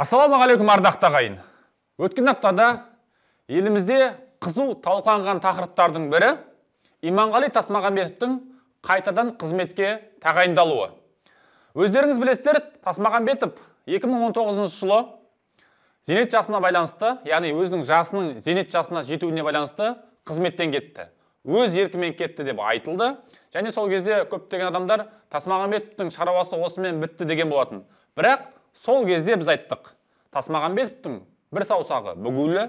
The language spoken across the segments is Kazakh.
Ассалаумағалейкум ардақты ағайын. Өткен аптада елімізде қызу талқыланған тақырыптардың бірі Иманғали Тасмағамбетовтің қайтадан қызметке тағайындалуы. Өздеріңіз білесіздер, Тасмағамбетов 2019 жылы зейнет жасына байланысты, яғни өзінің жасының зейнет жасына жетуіне байланысты қызметтен кетті. Өз еркімен кетті деп айтылды. Және сол кезде көптеген адамдар Тасмағамбетовтың шаруасы осымен бітті деген болатын. Бірақ сол кезде біз айттық, Тасмағамбетовтың бір саусағы бүгулі,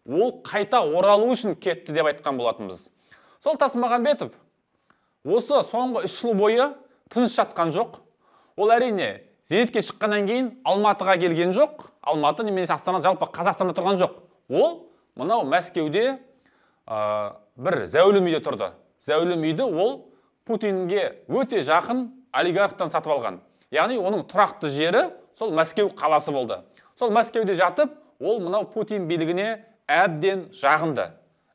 ол қайта оралу үшін кетті деп айтқан болатынбыз. Сол Тасмағамбетов осы соңғы 3 жыл бойы тыныш жатқан жоқ. Ол әрине зейнетке шыққаннан кейін Алматыға келген жоқ. Алматы немесе Астана, жалпы Қазақстанда тұрған жоқ. Ол мынау Мәскеуде бір зәулім үйде тұрды. Зәулім үйді ол Путинге өте жақын олигархтан сатып алған. Яғни оның тұрақты жері сол Мәскеу қаласы болды. Сол Мәскеуде жатып, ол мынау Путин билігіне әбден жағынды.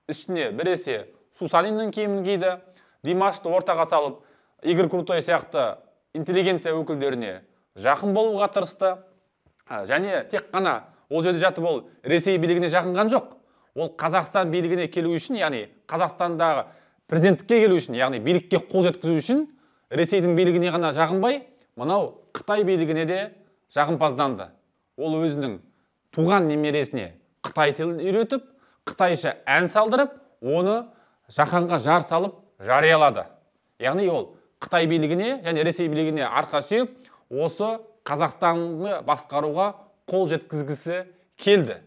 Үстіне біресе Сусаниннің киімін киді, Димашты ортаға салып, Игорь Крутой сияқты интеллигенция өкілдеріне жақын болуға тырысты. Және тек қана ол жерде жатып ол Ресей билігіне жақынған жоқ. Ол Қазақстан билігіне келу үшін, яғни Қазақстандағы президенттікке келу үшін, яғни билікке қол жеткізу үшін Ресейдің билігіне ғана жағынбай, мынау Қытай билігіне де жағымпазданды. Ол өзінің туған немересіне Қытай тілін үйретіп, қытайша ән салдырып, оны жаһанға жар салып жариялады. Яғни ол Қытай билігіне және Ресей билігіне арқа сүйеп, осы Қазақстанды басқаруға қол жеткізгісі келді.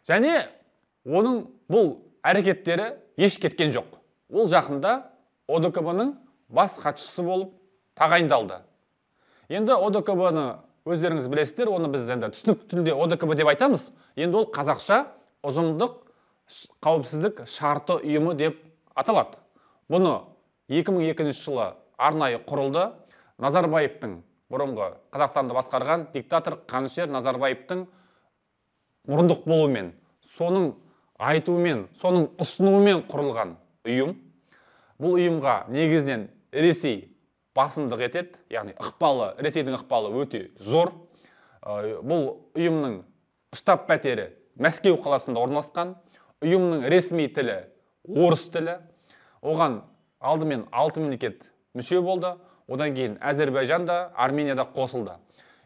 Және оның бұл әрекеттері еш кеткен жоқ. Ол жақында ОДКБ-ның бас хатшысы болып тағайындалды. Енді ОДКБ-ны өздеріңіз білесіздер, оны біз енді түсінікті тілде ОДКБ деп айтамыз. Енді ол қазақша ұжымдық қауіпсіздік шарты ұйымы деп аталады. Бұны 2002 жылы арнайы құрылды. Назарбаевтың, бұрынғы Қазақстанды басқарған диктатор Қанішер Назарбаевтың мұрындық болуымен, соның айтуымен, соның ұсынуымен құрылған ұйым. Бұл ұйымға негізінен Ресей басымдық етеді, яғни Ресейдің ықпалы өте зор. Бұл ұйымның штаб пәтері Мәскеу қаласында орналасқан. Ұйымның ресми тілі орыс тілі. Оған алдымен 6 мемлекет мүше болды. Одан кейін Әзербайжан да, Армения да қосылды.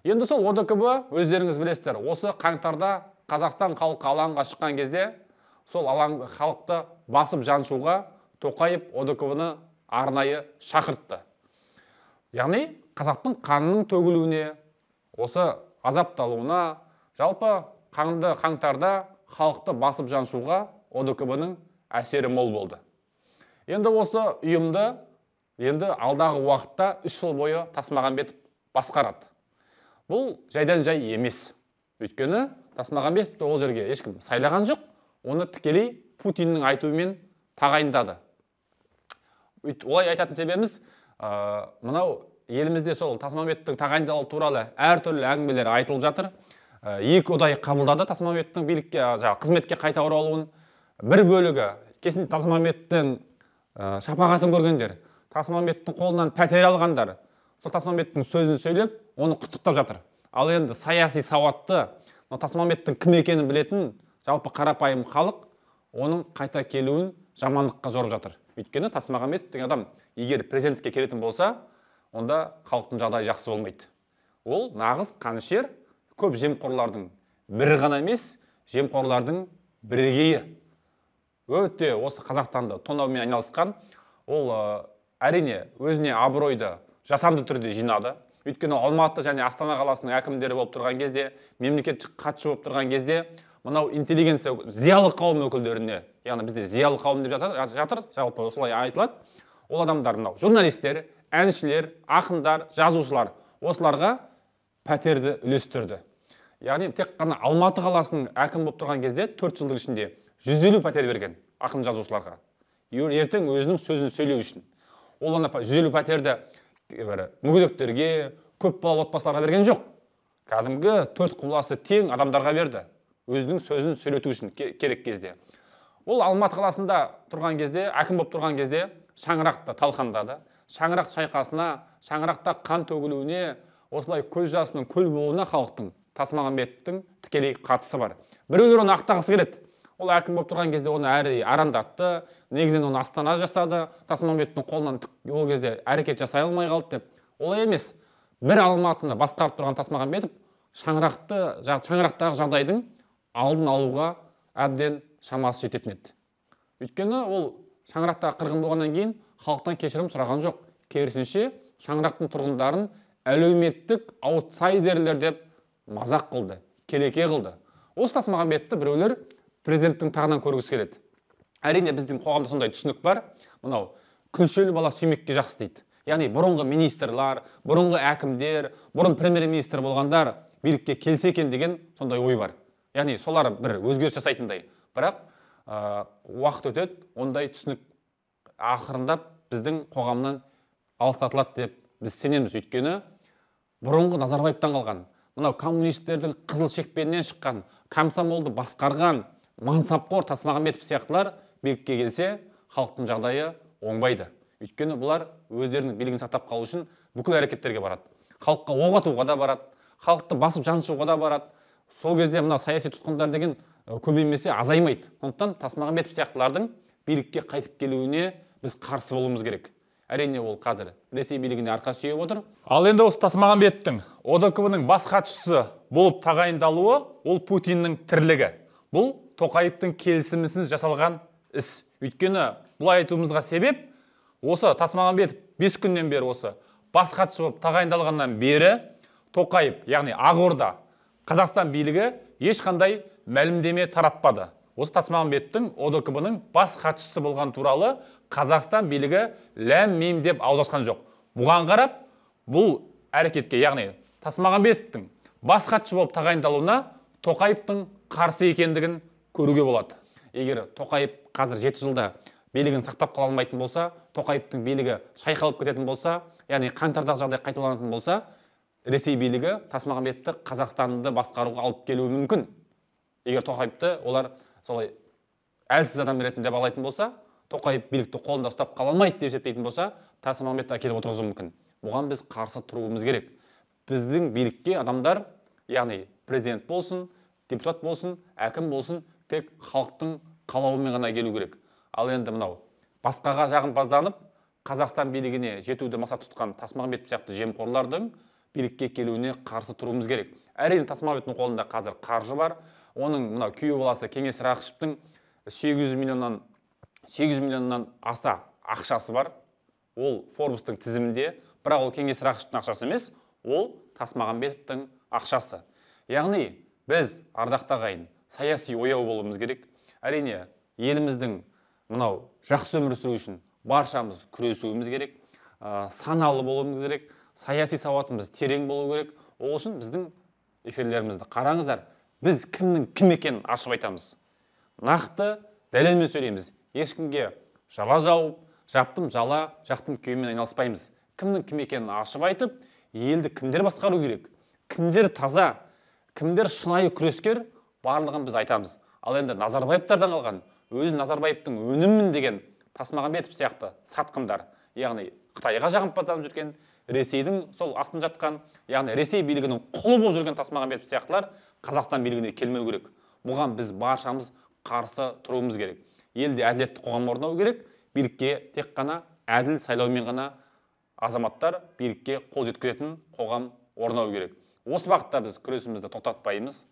Енді сол ОДКБ, өздеріңіз білесіздер, осы қаңтарда Қазақстан халқы алаңға шыққан кезде, сол халықты басып жаншуға Тоқаев ОДКБ-ны арнайы шақыртты. Яғни қазақтың қанының төгілуіне, осы азапталуына, жалпы қаңтарда халықты басып жаншуға ОДКБ-ның әсері мол болды. Енді осы ұйымды енді алдағы уақытта 3 жыл бойы Тасмағамбетов басқарады. Бұл жайдан жай емес. Өйткені Тасмағамбетовты ол жерге ешкім сайлаған жоқ, оны тікелей Путиннің айтуымен тағайындады. Олай айтатын себебіміз, мынау елімізде сол Тасмағамбетовтың тағайындалуы туралы әртүрлі әңгімелер айтылып жатыр. 2 ұдай қабылдады Тасмағамбетовтың билікке, қызметке қайта оралуын. Бір бөлігі кесін Тасмағамбетовтың шапағатын көргендер, Тасмағамбетовтың қолынан пәтер алғандар, сол Тасмағамбетовтың сөзін сөйлеп, оны құттықтап жатыр. Ал енді саяси сауатты, Тасмағамбетовтың кім екенін білетін жалпы қарапайым халық оның қайта келуін жамандыққа жорып жатыр. Өйткені Тасмағамбетов деген адам егер президентке келетін болса, онда халықтың жағдайы жақсы болмайды. Ол нағыз қанішер, көп жемқорлардың бірі ғана емес, жемқорлардың бірегейі. Өте осы Қазақстанды тонаумен айналысқан. Ол әрине өзіне абыройды жасанды түрде жинады. Өйткені Алматы және Астана қаласының әкімдері болып тұрған кезде, мемлекеттік хатшы болып тұрған кезде, мынау интеллигенция, зиялы қауым өкілдеріне, яғни бізде зиялы қауым деп жатыр, жалпы осылай айтылады. Ол адамдар мынау журналистер, әншілер, ақындар, жазушылар, осыларға пәтерді үлестірді. Яғни тек қана Алматы қаласының әкім болып тұрған кезде 4 жылдың ішінде 150 пәтер берген ақын жазушыларға. Ертең өзінің сөзін сөйлеу үшін. Ол 150 пәтерді мүгедектерге, көп балалы отбасыларға берген жоқ. Кәдімгі 4 құбыласы тең адамдарға берді. Өзінің сөзін сөйлету үшін керек кезде. Ол Алматы қаласында тұрған кезде, әкім болып тұрған кезде шаңырақта талқандады. Шаңырақ шайқасына, шаңырақта қан төгілуіне, осылай көз жасының көл болуына халықтың Тасмағамбетовтің тікелей қатысы бар. Біреулер оны ақтағысы келеді. Ол әкім болып тұрған кезде оны әрі арандатты, негізінен оны Астана жасады, Тасмағамбеттің қолынан ол кезде әрекет жасай алмай қалды деп. Олай емес. Бір Алматыны басқарып тұрған Тасмағамбетов шаңырақтағы жағдайдың алдын алуға әбден шамасы жететін еді. Өйткені ол шаңырақтағы қырғын болғаннан кейін халықтан кешірім сұраған жоқ. Керісінше шаңырақтың тұрғындарын әлеуметтік аутсайдерлер деп мазақ қылды, келеке қылды. Осы Тасмағамбетті біреулер президенттің тағынан көргісі келеді. Әрине біздің қоғамда сондай түсінік бар. Мынау күлшел бала сүймекке жақсы дейді. Яғни бұрынғы министрлар, бұрынғы әкімдер, бұрын премьер-министр болғандар билікке келсе екен деген сондай ой бар. Яғни солар бір өзгеріс жасайтындай. Бірақ уақыт өтеді, ондай түсінік ақырындап біздің қоғамнан алыстатылады деп біз сенеміз. Өйткені бұрынғы Назарбаевтан қалған, мынау коммунистердің қызыл шекпенінен шыққан, комсомолды басқарған мансапқор Тасмағамбетов сияқтылар билікке келсе, халықтың жағдайы оңбайды. Өйткені бұлар өздерінің билігін сақтап қалу үшін бүкіл әрекеттерге барады. Халыққа оқ атуға да барады, халықты басып жаншуға да барады. Сол кезде мына саяси тұтқындар деген көбеймесе азаймайды. Сондықтан Тасмағамбетов сияқтылардың билікке қайтып келуіне біз қарсы болуымыз керек. Әрине ол қазір Ресей билігіне арқа сүйеп отыр. Ал енді осы Тасмағамбеттің ОДКБ-ның бас хатшысы болып тағайындалуы ол Путиннің тірлігі. Бұл Тоқаевтың келісімінсіз жасалған іс. Өйткені бұлай айтуымызға себеп осы Тасмағамбетов 5 күннен бері осы бас хатшы болып тағайындалғаннан бері Тоқаев, яғни Ақорда, Қазақстан билігі ешқандай мәлімдеме таратпады. Осы Тасмағамбеттің ОДКБ-ның бас хатшысы болған туралы Қазақстан билігі ләм-мим деп ауыз ашқан жоқ. Бұған қарап, бұл әрекетке, яғни Тасмағамбеттің бас хатшы болып тағайындалуына Тоқаевтың қарсы екендігін көруге болады. Егер Тоқаев қазір 7 жылда билігін сақтап қала алмайтын болса, Тоқаевтың билігі шайқалып кететін болса, яғни қаңтардағы жағдай қайталанатын болса, Ресей билігі Тасмағамбетті Қазақстанды басқаруға алып келуі мүмкін. Егер Тоқаевты олар солай әлсіз адам ретінде бағалайтын болса, Тоқаев билікті қолында ұстап қала алмайды деп есептейтін болса, Тасмағамбетті әкеліп отырғызуы мүмкін. Бұған біз қарсы тұруымыз керек. Біздің билікке адамдар, яғни президент болсын, депутат болсын, әкім болсын, тек халықтың қалауымен ғана келу керек. Ал енді мынау басқаға жағымпазданып, Қазақстан билігіне жетуді мақсат тұтқан Тасмағамбетов сияқты жемқорлардың билікке келуіне қарсы тұруымыз керек. Әрине Тасмағамбеттің қолында қазір қаржы бар. Оның мынау күйеу баласы Кеңес Рақышевтың 800 миллионнан аса ақшасы бар. Ол Forbes-тың тізімінде, бірақ ол Кеңес Рақышевтың ақшасы емес, ол Тасмағамбетовтың ақшасы. Яғни біз ардақты ағайын саяси ояу болуымыз керек. Әрине еліміздің мынау жақсы өмір сүру үшін баршамыз күресуіміз керек, саналы болуымыз керек, саяси сауатымыз терең болу керек. Ол үшін біздің эфирлерімізді қараңыздар. Біз кімнің кім екенін ашып айтамыз. Нақты дәлелмен сөйлейміз. Ешкімге жала жауып, жаптым жала, жақтым күйемен айналыспаймыз. Кімнің кім екенін ашып айтып, елді кімдер басқару керек, кімдер таза, кімдер шынайы күрескер, барлығын біз айтамыз. Ал енді Назарбаевтардан қалған, өзі Назарбаевтың өніммін деген Тасмағамбетов сияқты сатқындар, яғни Қытайға жағымпазданып жүрген, Ресейдің сол астын жатқан, яғни Ресей билігінің құлы болып жүрген Тасмағамбетов сияқтылар Қазақстан билігіне келмеу керек. Бұған біз баршамыз қарсы тұруымыз керек. Елде әділетті қоғам орнау керек. Билікке тек қана әділ сайлаумен ғана азаматтар билікке қол жеткізетін қоғам орнау керек. Осы бағытта біз күресімізді тоқтатпаймыз.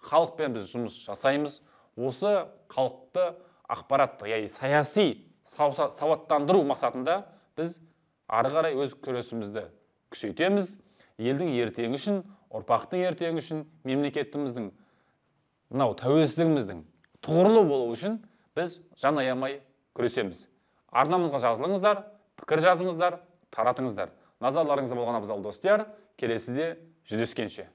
Халықпен біз жұмыс жасаймыз. Осы халықты ақпараттық, яғни саяси сауаттандыру мақсатында біз ары қарай өз күресімізді күшейтеміз. Елдің ертеңі үшін, ұрпақтың ертеңі үшін, мемлекетіміздің, мынау тәуелсіздігіміздің тұғырлы болу үшін біз жан аямай күресеміз. Арнамызға жазылыңыздар, пікір жазыңыздар, таратыңыздар. Назарларыңызда болған абзал достар, келесіде жүздескенше.